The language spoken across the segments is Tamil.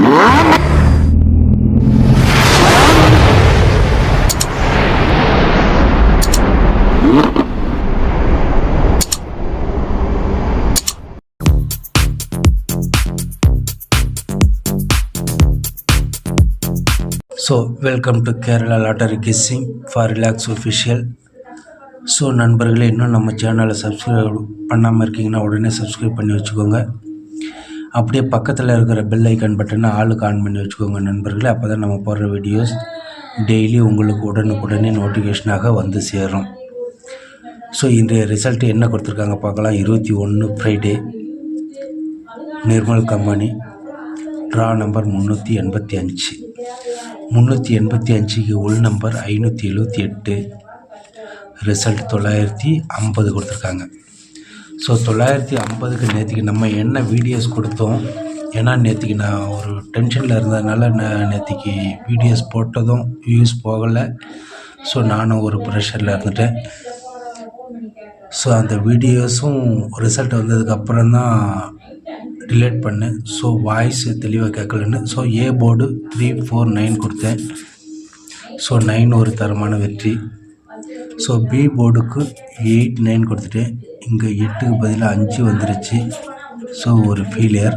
So welcome to Kerala lottery kissing for relax official. So நண்பர்களே, இன்னும் நம்ம சேனலை சப்ஸ்கிரைப் பண்ணாமல் இருக்கீங்கன்னா உடனே சப்ஸ்கிரைப் பண்ணி வச்சுக்கோங்க. அப்படியே பக்கத்தில் இருக்கிற பெல் ஐக்கான் பட்டனை ஆளுக்கு ஆன் பண்ணி வச்சுக்கோங்க நண்பர்களே. அப்போ தான் நம்ம போடுற வீடியோஸ் டெய்லி உங்களுக்கு உடனுக்குடனே நோட்டிஃபிகேஷனாக வந்து சேரும். ஸோ இன்றைய ரிசல்ட்டு என்ன கொடுத்துருக்காங்க பார்க்கலாம். 21 Friday, Nirmal company, draw number 385. 385க்கு உள் நம்பர் 578, ரிசல்ட் 950 கொடுத்துருக்காங்க. ஸோ 950க்கு நேற்றுக்கு நம்ம என்ன வீடியோஸ் கொடுத்தோம், ஏன்னா நேற்றுக்கு நான் ஒரு டென்ஷனில் இருந்ததுனால நேற்றுக்கு வீடியோஸ் போட்டதும் வியூஸ் போகலை. ஸோ நானும் ஒரு ப்ரெஷரில் இருந்துட்டேன். ஸோ அந்த வீடியோஸும் ரிசல்ட் வந்ததுக்கப்புறம் தான் டிலேட் பண்ணேன். ஸோ வாய்ஸ் தெளிவாக கேட்கலன்னு. ஸோ ஏ போர்டு 349 கொடுத்தேன். ஸோ 9 ஒரு தரமான வெற்றி. ஸோ பி போர்டுக்கு 89 கொடுத்துட்டேன். இங்கே 8க்கு பதிலாக 5 வந்துருச்சு. ஸோ ஒரு ஃபெயிலியர்.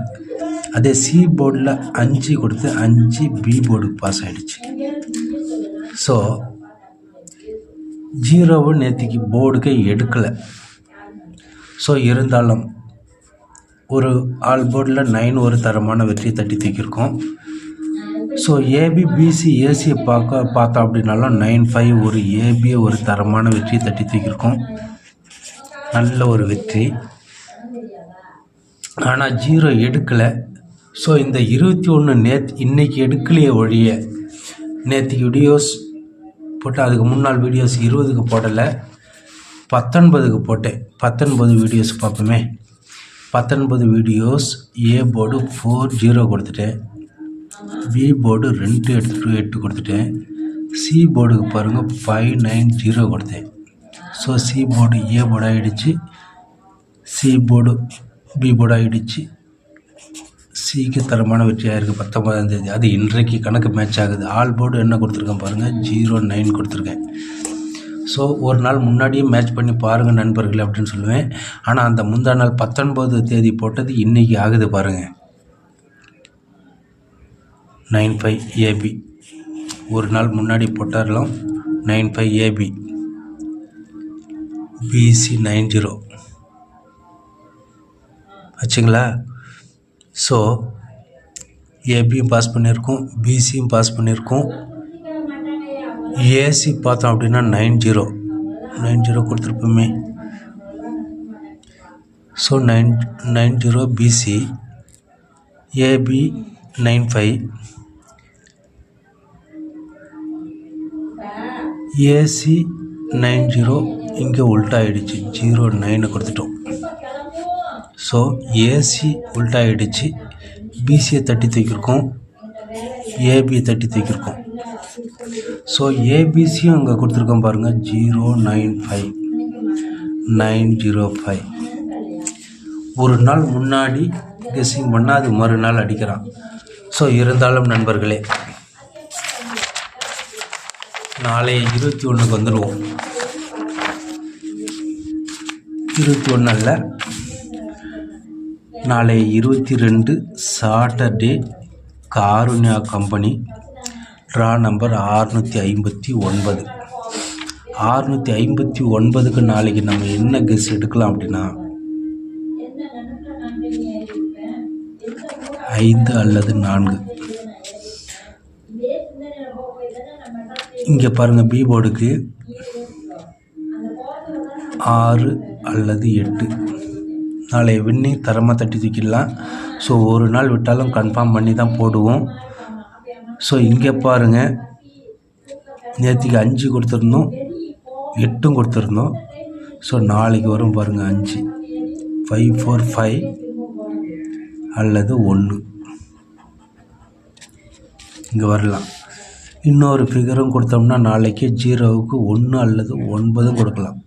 அதே சி போர்டில் 5 கொடுத்து 5 பி போர்டுக்கு பாஸ் ஆகிடுச்சு. ஸோ 0 நேற்றுக்கு போர்டுக்கே எடுக்கலை. ஸோ இருந்தாலும் ஒரு ஆல் போர்டில் 9 ஒரு தரமான வெற்றியை தட்டி தூக்கியிருக்கோம். ஸோ ஏபி பிசி ஏசியை பார்த்தோம் அப்படின்னாலும் 9-5 ஒரு ஏபியை ஒரு தரமான வெற்றியை தட்டி தூக்கியிருக்கோம். நல்ல ஒரு வெற்றி. ஆனால் 0 எடுக்கலை. ஸோ இந்த 21 இன்றைக்கி எடுக்கலையே ஒழிய நேற்றுக்கு வீடியோஸ் போட்டு அதுக்கு முன்னாள் வீடியோஸ் 20க்கு போடலை, 19க்கு போட்டேன். 19 வீடியோஸ் பார்ப்போமே. 19 வீடியோஸ் ஏ போர்டு 40 கொடுத்துட்டேன். பி போர்டு 2 கொடுத்துட்டேன். சி போர்டுக்கு பாருங்கள் 590 கொடுத்தேன். So C board A board ஆகிடுச்சு, சி போர்டு பி போர்டு ஆகிடுச்சு. சிக்கு தரமான வெற்றியாக இருக்குது 19ஆம் தேதி. அது இன்றைக்கு கணக்கு மேட்ச் ஆகுது. ஆல் போர்டு என்ன கொடுத்துருக்கேன் பாருங்கள், 09 கொடுத்துருக்கேன். ஸோ ஒரு நாள் முன்னாடியே மேட்ச் பண்ணி பாருங்கள் நண்பர்கள் அப்படின்னு சொல்லுவேன். ஆனால் அந்த முந்தா நாள் 19 தேதி போட்டது இன்றைக்கி ஆகுது பாருங்கள். 95 ஏபி ஒரு நாள் முன்னாடி போட்டாரலாம். 95 ஏபி, பிசி 90 ஆச்சுங்களா. ஸோ ஏபியும் பாஸ் பண்ணியிருக்கோம், பிசியும் பாஸ் பண்ணியிருக்கோம். ஏசி பார்த்தோம் அப்படின்னா 90 கொடுத்துருப்போமே. So 90 BC, AB 95, AC 90. இங்கே உல்ட்டா ஆகிடுச்சு, 09 கொடுத்துட்டோம். ஸோ ஏசி உல்ட்டா ஆகிடுச்சு. பிசியை தட்டி தூக்கியிருக்கோம், ஏபியை தட்டி தூக்கியிருக்கோம். ஸோ ஏபிசியும் அங்கே கொடுத்துருக்கோம் பாருங்கள், 095 905. ஒரு நாள் முன்னாடி கெஸ்ஸிங் பண்ணால் அது மறுநாள் அடிக்கிறான். ஸோ இருந்தாலும் நண்பர்களே, நாளை 21க்கு வந்துடுவோம். 21 அல்ல, நாளை 22 Saturday, Karunya company, draw number 659. 659க்கு நாளைக்கு நம்ம என்ன கெஸ் எடுக்கலாம் அப்படின்னா 5 அல்லது 4. இங்கே பாருங்கள், பி போர்டுக்கு 6 அல்லது 8. நாளை வின்னிங் தரமாக தட்டி தூக்கிடலாம். ஸோ ஒரு நாள் விட்டாலும் கன்ஃபார்ம் பண்ணி தான் போடுவோம். ஸோ இங்கே பாருங்கள், நேற்றுக்கு 5 கொடுத்துருந்தோம், 8 கொடுத்துருந்தோம். ஸோ நாளைக்கு வரும் பாருங்கள் 5, 545 அல்லது 1 இங்கே வரலாம். இன்னொரு ஃபிகரும் கொடுத்தோம்னா நாளைக்கு 0க்கு 1 அல்லது 9 கொடுக்கலாம்.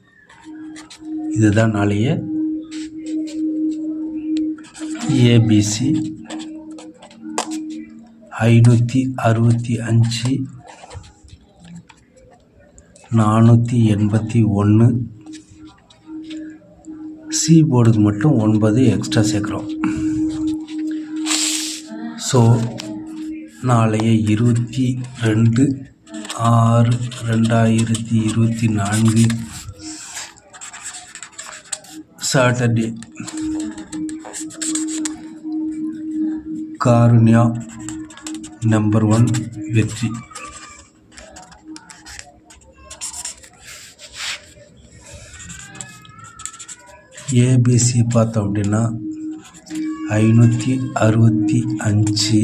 இதுதான் நாளைய ஏபிசி 565, 481. சி போர்டுக்கு மட்டும் 9 எக்ஸ்ட்ரா சேர்க்குறோம். ஸோ நாளைய 22/6/2024 சாட்டர்டே காருண்யா நம்பர் 1 வெற்றி. ஏபிசி பார்த்தோம் அப்படின்னா 565,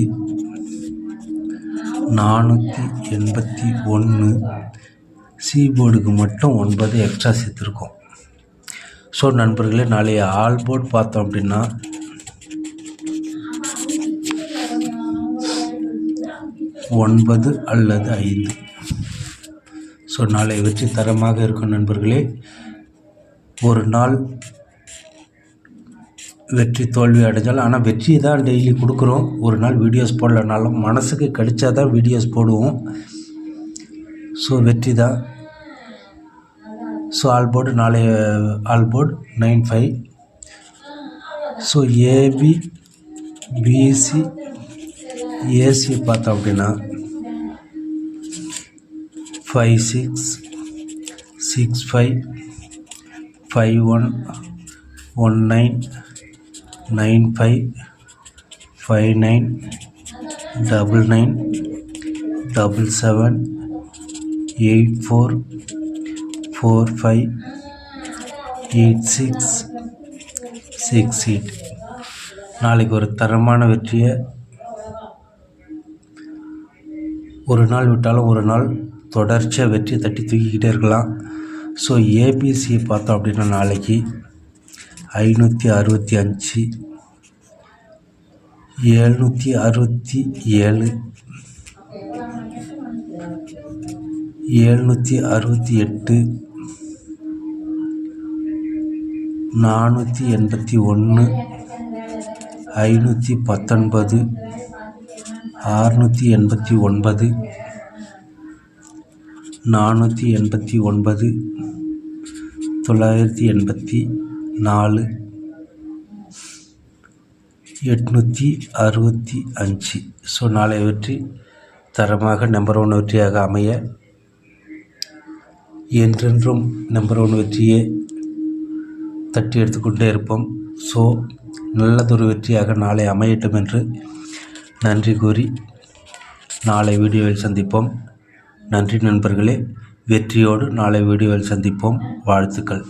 481. சி போர்டுக்கு மட்டும் 9 எக்ஸ்ட்ரா சேர்த்துருக்கோம். ஸோ நண்பர்களே, நாளைய ஆல் போர்டு பார்த்தோம் அப்படின்னா 9 அல்லது 5. ஸோ நாளை வெற்றி தரமாக இருக்கும் நண்பர்களே. ஒரு நாள் வெற்றி தோல்வி அடைஞ்சாலும், ஆனால் வெற்றி தான் டெய்லி கொடுக்குறோம். ஒரு நாள் வீடியோஸ் போடலனாலும் மனசுக்கு கடிச்சா தான் வீடியோஸ் போடுவோம். ஸோ வெற்றி தான். ஸோ ஆல் போர்டு நாளைய all board 95. So AB BC AC பார்த்தோம் அப்படின்னா 56, 65, 51, 19, 95, 59, 99, 77, 84, 45, 86, 68. நாளைக்கு ஒரு தரமான வெற்றியை ஒரு நாள் விட்டாலும் ஒரு நாள் தொடர்ச்சியாக வெற்றி தட்டி தூக்கிக்கிட்டே இருக்கலாம். ஸோ ஏபிசி பார்த்தோம் அப்படின்னா நாளைக்கு 565, 767, 768, 481, 519, 689, 489, 984, 865. ஸோ நாளைய வெற்றி தரமாக நம்பர் 1 வெற்றியாக அமைய என்றென்றும் நம்பர் 1 வெற்றியே தட்டி எடுத்துக்கொண்டே இருப்போம். ஸோ நல்லதொரு வெற்றியாக நாளை அமையட்டும் என்று நன்றி கூறி நாளை வீடியோவில் சந்திப்போம். நன்றி நண்பர்களே. வெற்றியோடு நாளை வீடியோவில் சந்திப்போம். வாழ்த்துக்கள்.